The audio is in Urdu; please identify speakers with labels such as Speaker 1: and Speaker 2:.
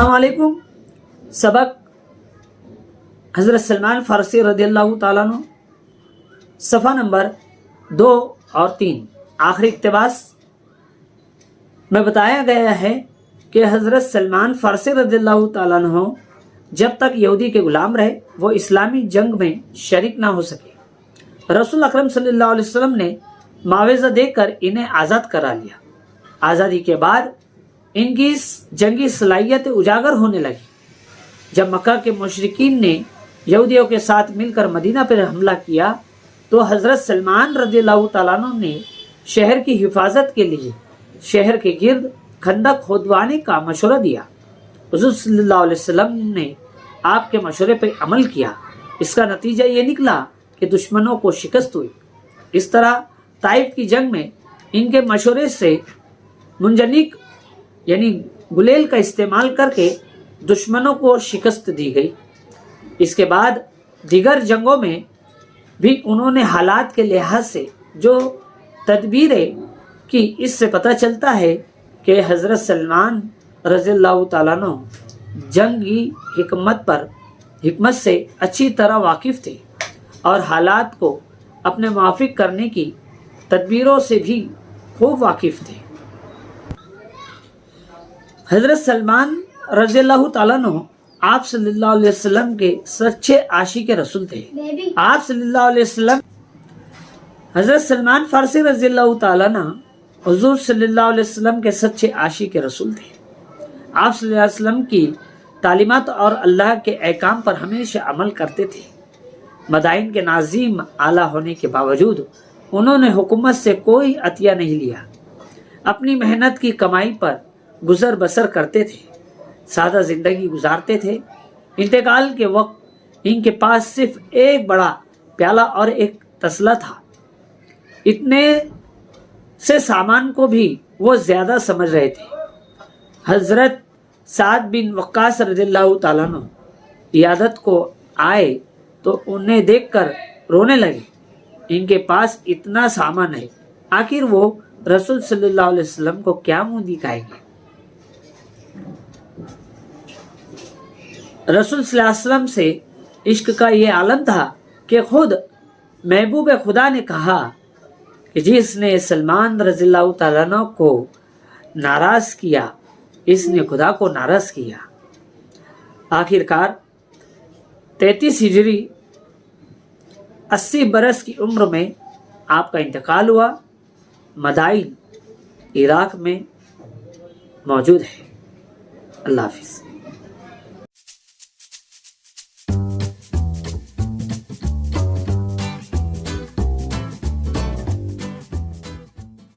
Speaker 1: السلام علیکم۔ سبق حضرت سلمان فارسی رضی اللہ تعالیٰ عنہ، صفحہ نمبر 2 اور 3، آخری اقتباس میں بتایا گیا ہے کہ حضرت سلمان فارسی رضی اللہ تعالیٰ عنہ جب تک یہودی کے غلام رہے وہ اسلامی جنگ میں شریک نہ ہو سکے۔ رسول اکرم صلی اللہ علیہ وسلم نے معاوضہ دے کر انہیں آزاد کرا لیا۔ آزادی کے بعد ان کی جنگی صلاحیت اجاگر ہونے لگی۔ جب مکہ کے مشرکین نے یہودیوں کے ساتھ مل کر مدینہ پر حملہ کیا تو حضرت سلمان رضی اللہ تعالیٰ عنہ نے شہر کی حفاظت کے لیے شہر کے گرد خندق کھودوانے کا مشورہ دیا۔ حضور صلی اللہ علیہ وسلم نے آپ کے مشورے پر عمل کیا۔ اس کا نتیجہ یہ نکلا کہ دشمنوں کو شکست ہوئی۔ اس طرح طائف کی جنگ میں ان کے مشورے سے منجنیق یعنی گلیل کا استعمال کر کے دشمنوں کو شکست دی گئی۔ اس کے بعد دیگر جنگوں میں بھی انہوں نے حالات کے لحاظ سے جو تدبیریں کی، اس سے پتہ چلتا ہے کہ حضرت سلمان رضی اللہ تعالیٰ عنہ جنگی حکمت سے اچھی طرح واقف تھے اور حالات کو اپنے موافق کرنے کی تدبیروں سے بھی خوب واقف تھے۔ حضرت سلمان رضی اللہ تعالیٰ عنہ آپ صلی اللہ علیہ وسلم کے سچے عاشق رسول تھے۔ آپ صلی اللہ علیہ وسلم حضرت سلمان فارسی رضی اللہ تعالیٰ عنہ حضور صلی اللہ علیہ وسلم کے سچے عاشق رسول تھے۔ آپ صلی اللہ علیہ وسلم کی تعلیمات اور اللہ کے احکام پر ہمیشہ عمل کرتے تھے۔ مدائن کے ناظم اعلیٰ ہونے کے باوجود انہوں نے حکومت سے کوئی عطیہ نہیں لیا۔ اپنی محنت کی کمائی پر گزر بسر کرتے تھے، سادہ زندگی گزارتے تھے۔ انتقال کے وقت ان کے پاس صرف ایک بڑا پیالہ اور ایک تسلا تھا۔ اتنے سے سامان کو بھی وہ زیادہ سمجھ رہے تھے۔ حضرت سعد بن وقاص رضی اللہ تعالیٰ عنہ عیادت کو آئے تو انہیں دیکھ کر رونے لگے۔ ان کے پاس اتنا سامان ہے، آخر وہ رسول صلی اللہ علیہ وسلم کو کیا منہ دکھائیں گے؟ رسول صلی اللہ علیہ وسلم سے عشق کا یہ عالم تھا کہ خود محبوب خدا نے کہا کہ جس نے سلمان رضی اللہ تعالیٰ عنہ کو ناراض کیا اس نے خدا کو ناراض کیا۔ آخر کار 33 ہجری 80 برس کی عمر میں آپ کا انتقال ہوا۔ مدائن عراق میں موجود ہے۔ اللہ حافظ۔